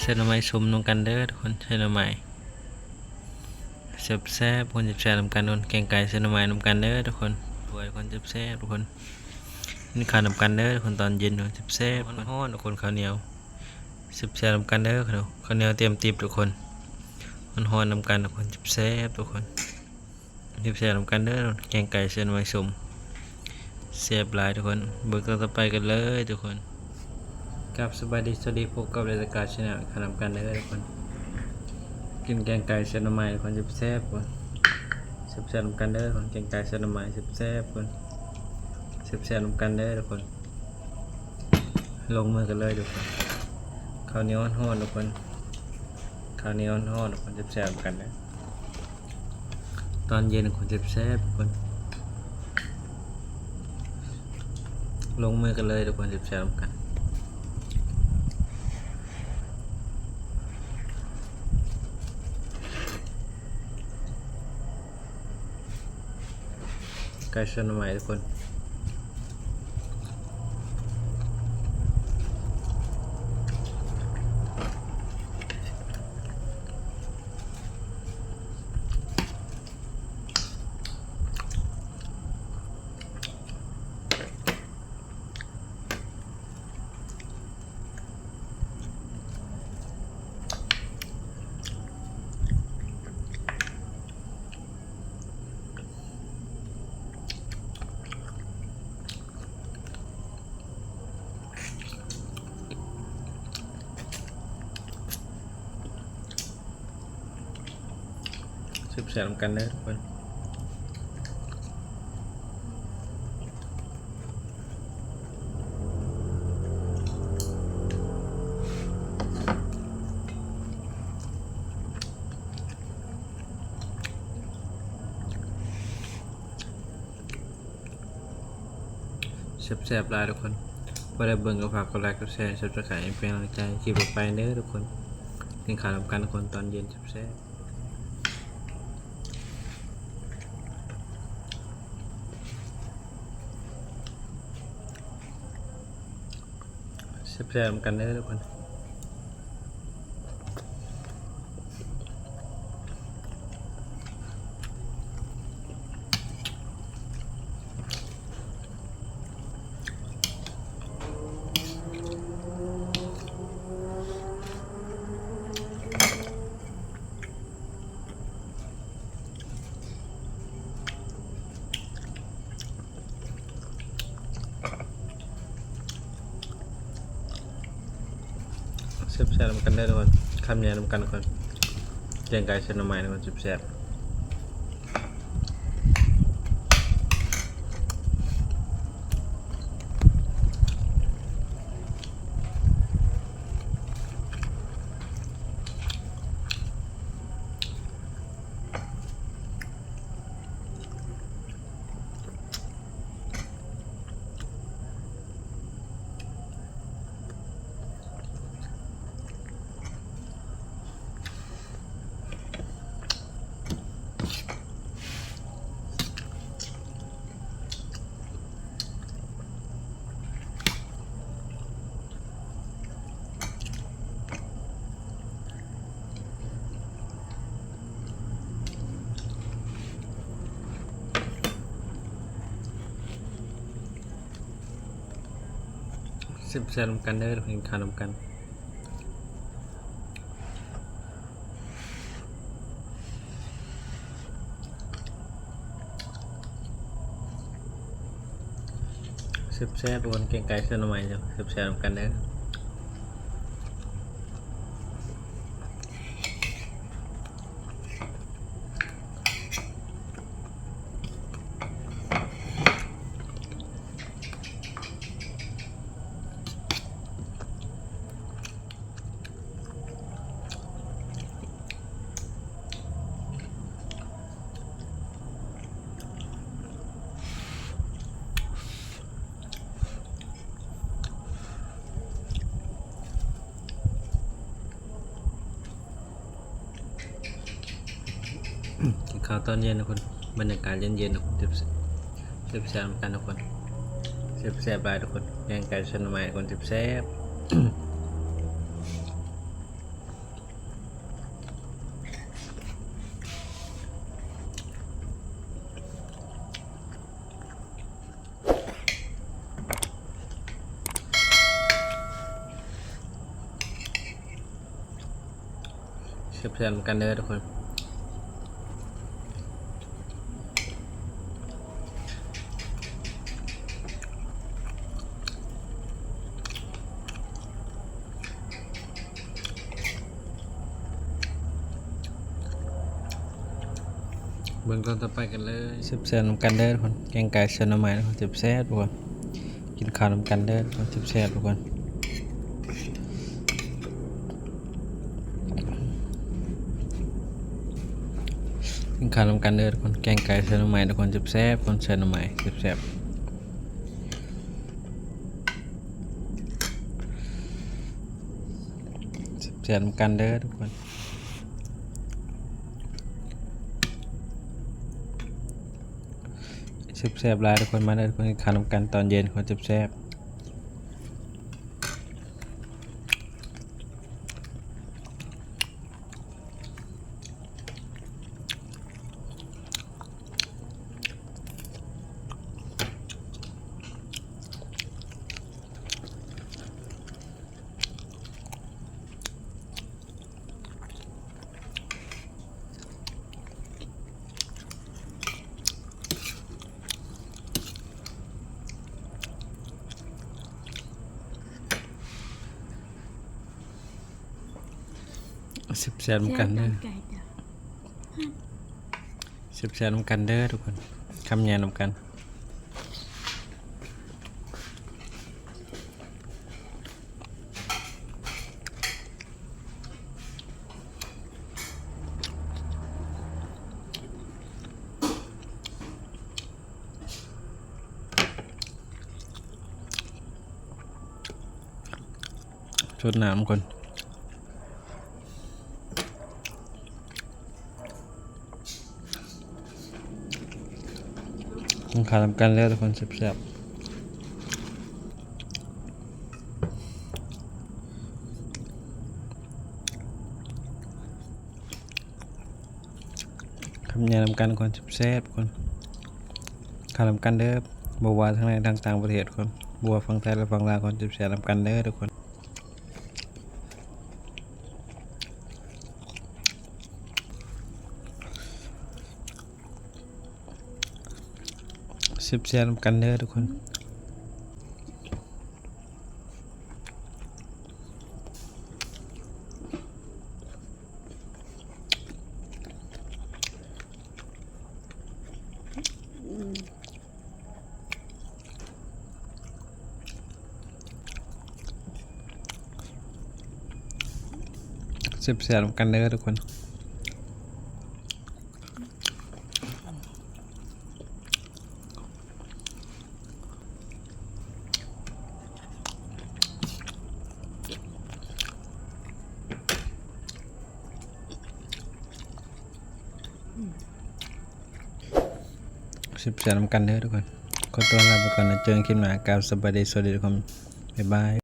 เส้นหน่อไม้ชมนงกันเด้อทุกคนเส้นหน่อไม้แซ่บคนจะแซ่บนำกันทุกคนแกงไก่เส้นหน่อไม้นำกันเด้อทุกคนรวยคนแซ่บทุกคนนี่ข้าวนำกันเด้อทุกคนตอนเย็นทุกคนแซ่บฮ้อนทุกคนข้าวเหนียวแซ่บนำกันเด้อข้าวเหนียวเตรียมติบทุกคนมันฮ้อนนำกันทุกคนแซ่บทุกคนแซ่บนำกันเด้อแกงไก่เส้นหน่อไม้ชมแซ่บหลายทุกคนเบิกต่อไปกันเลยทุกคนกับสบายดีสวัสดีพบกับรายการชาแนลขนมกันได้เลยทุกคนกินแกงไก่เส้นหน่อไม้คนจะแซ่บคนแซ่บนำกันเด้อคนแกงไก่เส้นหน่อไม้แซ่บคนแซ่บนำกันเด้อทุกคนลงมือกันเลยทุกคนข้าวเหนียวห่อนทุกคนข้าวเหนียวห่อนทุกคนแซ่บนำกันเด้อตอนเย็นคนแซ่บทุกคนลงมือกันเลยทุกคนแซ่บนำกันไก่เส้นหน่อไม้ทุกคนแซ่บนำกันเด้อทุกคนแซ่บหลายทุกคนพอได้เบิ่งก็ฝากกดไลค์กดแชร์ซับสไครป์เป็นกำลังใจคลิปต่อไปเด้อทุกคนกินข้าวนำกันทุกคนตอนเย็นแซ่บนำกันเด้อทุกคนแซ่บนำกันได้ทุกคนคำเนียนำกันทุกคนแกงไก่เส้นหน่อไม้ทุกคนแซ่บนำกันเด้อทุกคนข้าวนำกันแซ่บทุกคนแกงไก่เส้นหน่อไม้จ้ะแซ่บนำกันเด้อข้าวตอนเย็นทุกคนบรรยากาศเย็นๆทุกคนแซ่บกันทุกคนแซ่บหลายทุกคนแกงไก่เส้นหน่อไม้ทุกคนแซ่บ แซ่บๆกันเด้อทุกคนเบื้องต้นต่อไปกันเลยแซ่บๆกันเด้อทุกคนแกงไก่เส้นหน่อไม้ทุกคนแซ่บๆทุกคนกินข้าวนำกันเด้อทุกคนแซ่บๆทุกคนกินข้าวนำกันเด้อทุกคนแกงไก่เส้นหน่อไม้ทุกคนแซ่บๆคนเส้นหน่อไม้แซ่บๆแซ่บๆกันเด้อทุกคนแซ่บๆหลายทุกคนมาเด้อทุกคนกินข้าวนำกันตอนเย็นคนแซ่บแซ่บๆกันเด้อแซ่บๆกันเด้อทุกคนคำแย่นำกันชดน้ำก่อนต้องขาทำกันแล้วทุกคนแซ่บๆคำยาทำกันคนแซ่บๆคนขาทำกันเด้อบัวทั้งในทั้งต่างประเทศคนบัวฟังไทยและฟังลาวคนแซ่บๆทำกันเด้อทุกคนแซ่บๆกันเด้อทุกคนแซ่บๆกันเด้อทุกคนแซ่บๆกันเด้อทุกคนขอตัวลาไปก่อนนะเจอกันคลิปหน้ากับสบายดีสวัสดีทุกคนบ๊ายบาย